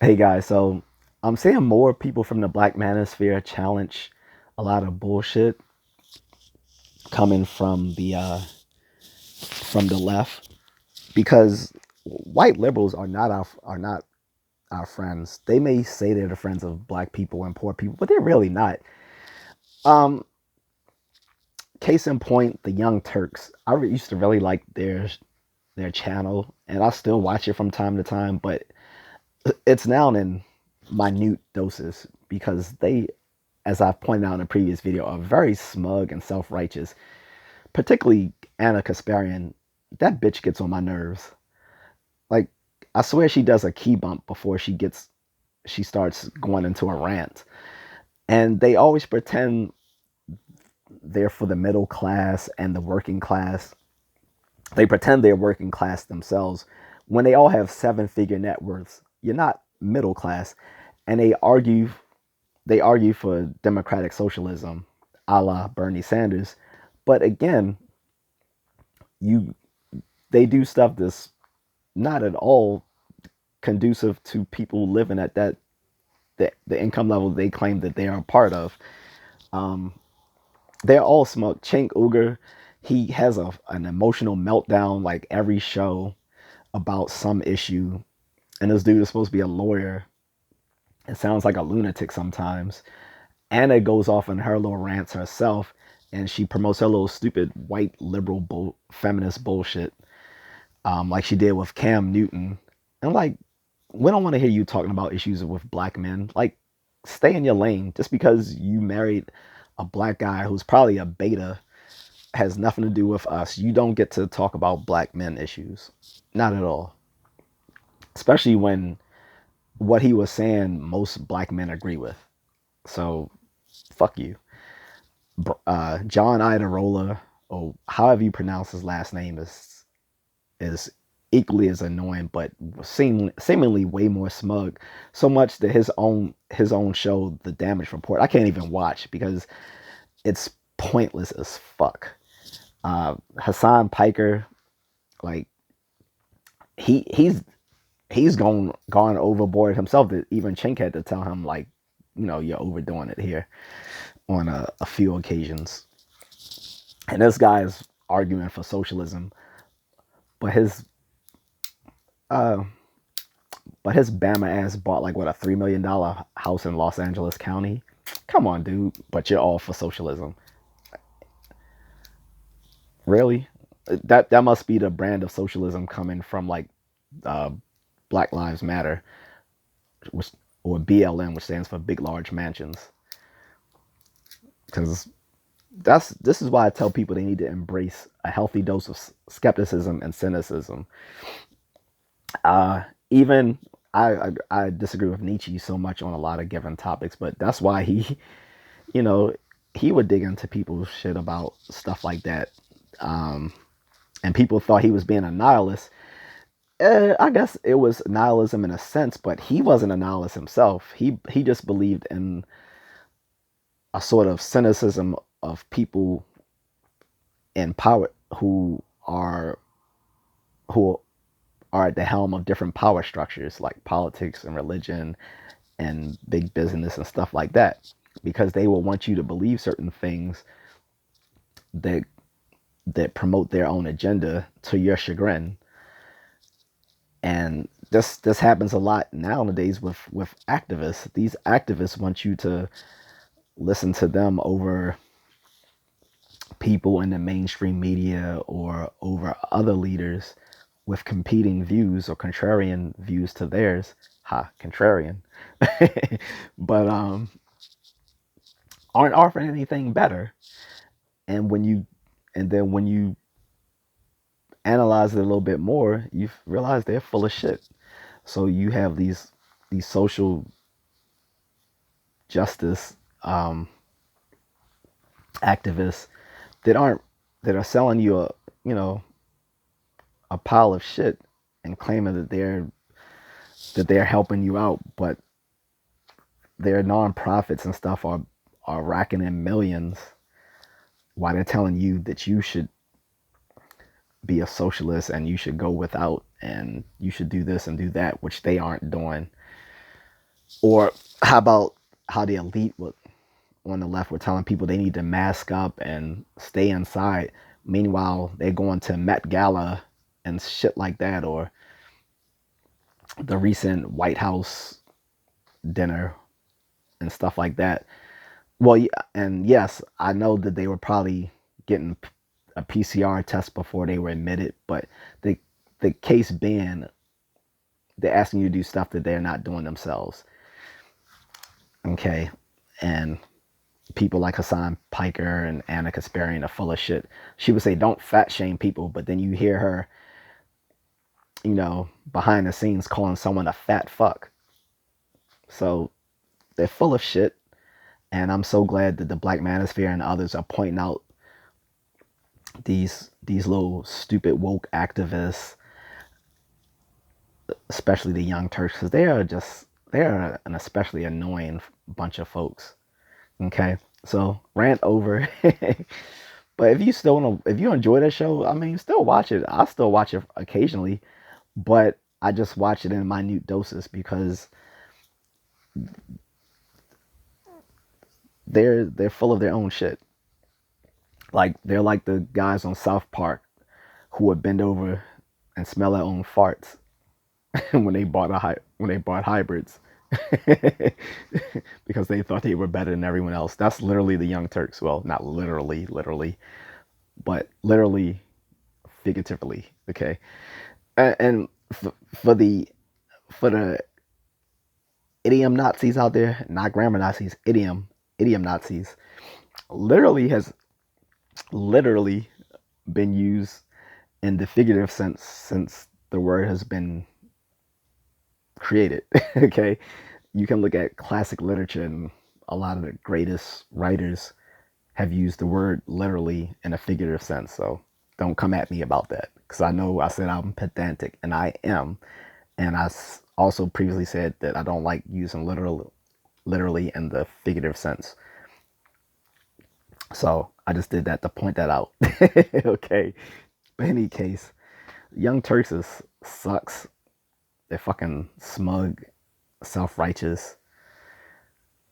Hey guys, so I'm seeing more people from the Black Manosphere challenge a lot of bullshit coming from the left because white liberals are not our friends. They may say they're the friends of black people and poor people, but they're really not. Um, Case in point, the Young Turks. Used to really like their channel, and I still watch it from time to time, but it's now in minute doses because they, as I've pointed out in a previous video, are very smug and self-righteous. Particularly Anna Kasparian. That bitch gets on my nerves. Like, I swear she does a key bump before she starts going into a rant. And they always pretend they're for the middle class and the working class. They pretend they're working class themselves when they all have seven-figure net worths. You're not middle class. And they argue for democratic socialism, a la Bernie Sanders. But again, you they do stuff that's not at all conducive to people living at the income level they claim that they are a part of. Um, they're all smug. Cenk Uygur, he has an emotional meltdown like every show about some issue, and this dude is supposed to be a lawyer. It sounds like a lunatic sometimes. Anna goes off on her little rants herself, and she promotes her little stupid white liberal feminist bullshit, like she did with Cam Newton. And like, we don't want to hear you talking about issues with black men. Like, stay in your lane. Just because you married a black guy who's probably a beta has nothing to do with us. You don't get to talk about black men issues. Not at all. Especially when what he was saying, most black men agree with. So, fuck you. John Idarola, or however you pronounce his last name, is equally as annoying, but seemingly way more smug. So much that his own show, The Damage Report, I can't even watch because it's pointless as fuck. Hassan Piker, like he's gone overboard himself. That even Chink had to tell him, like, you're overdoing it here on a few occasions. And this guy is arguing for socialism, but uh his Bama ass bought like what, a $3 million house in Los Angeles County. Come on, dude. But you're all for socialism, really? That must be the brand of socialism coming from like uh, Black Lives Matter, which, or BLM, which stands for Big Large Mansions. Because this is why I tell people they need to embrace a healthy dose of skepticism and cynicism. Even I disagree with Nietzsche so much on a lot of given topics, but that's why you know he would dig into people's shit about stuff like that. Um, and people thought he was being a nihilist. I guess it was nihilism in a sense, but he wasn't a nihilist himself. He just believed in a sort of cynicism of people in power are who are at the helm of different power structures like politics and religion and big business and stuff like that, because they will want you to believe certain things that promote their own agenda to your chagrin. And this happens a lot nowadays with activists. These activists want you to listen to them over people in the mainstream media or over other leaders with competing views or contrarian views to theirs. Ha, contrarian. But aren't offering anything better. And when you analyze it a little bit more, you realize they're full of shit. So you have these social justice activists that aren't that are selling you a pile of shit and claiming that they're helping you out, but their nonprofits and stuff are racking in millions while they're telling you that you should be a socialist and you should go without and you should do this and do that, which they aren't doing. Or how about how the elite on the left were telling people they need to mask up and stay inside. Meanwhile, they're going to Met Gala and shit like that, or the recent White House dinner and stuff like that. Well, yeah, and yes, I know that they were probably getting a PCR test before they were admitted, but the the case being, they're asking you to do stuff that they're not doing themselves. Okay, and people like Hassan Piker and Anna Kasparian are full of shit. She would say, "Don't fat shame people," but then you hear her, behind the scenes calling someone a fat fuck. So they're full of shit, and I'm so glad that the Black Manosphere and others are pointing out these little stupid woke activists, especially the Young Turks, because they are an especially annoying bunch of folks. Okay, so rant over. But if you enjoy that show, I mean, still watch it. I still watch it occasionally, but I just watch it in minute doses because they're full of their own shit. Like they're like the guys on South Park who would bend over and smell their own farts when they bought hybrids because they thought they were better than everyone else. That's literally the Young Turks. Well, not literally, but literally, figuratively. Okay, and for the idiom Nazis out there, not grammar Nazis, idiom Nazis, literally has literally been used in the figurative sense since the word has been created. Okay, you can look at classic literature, and a lot of the greatest writers have used the word literally in a figurative sense. So don't come at me about that, because I know I said I'm pedantic, and I am, and also previously said that I don't like using literally in the figurative sense. So I just did that to point that out. Okay. But in any case, Young Turks sucks. They're fucking smug, self-righteous,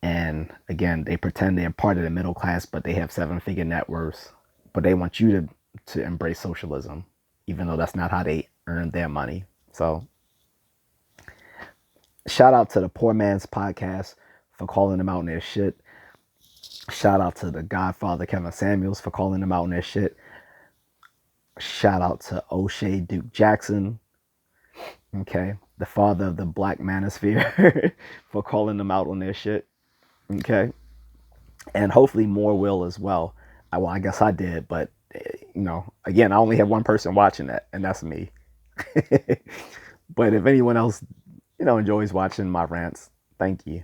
and again, they pretend they're part of the middle class, but they have seven-figure net worths. But they want you to embrace socialism, even though that's not how they earn their money. So, shout out to the Poor Man's Podcast for calling them out in their shit. Shout out to the Godfather Kevin Samuels for calling them out in their shit. Shout out to O'Shea Duke Jackson, okay, the father of the Black Manosphere, for calling them out on their shit, okay, and hopefully more will as well. I guess I did, but again, I only have one person watching that, and that's me. But if anyone else, enjoys watching my rants, thank you.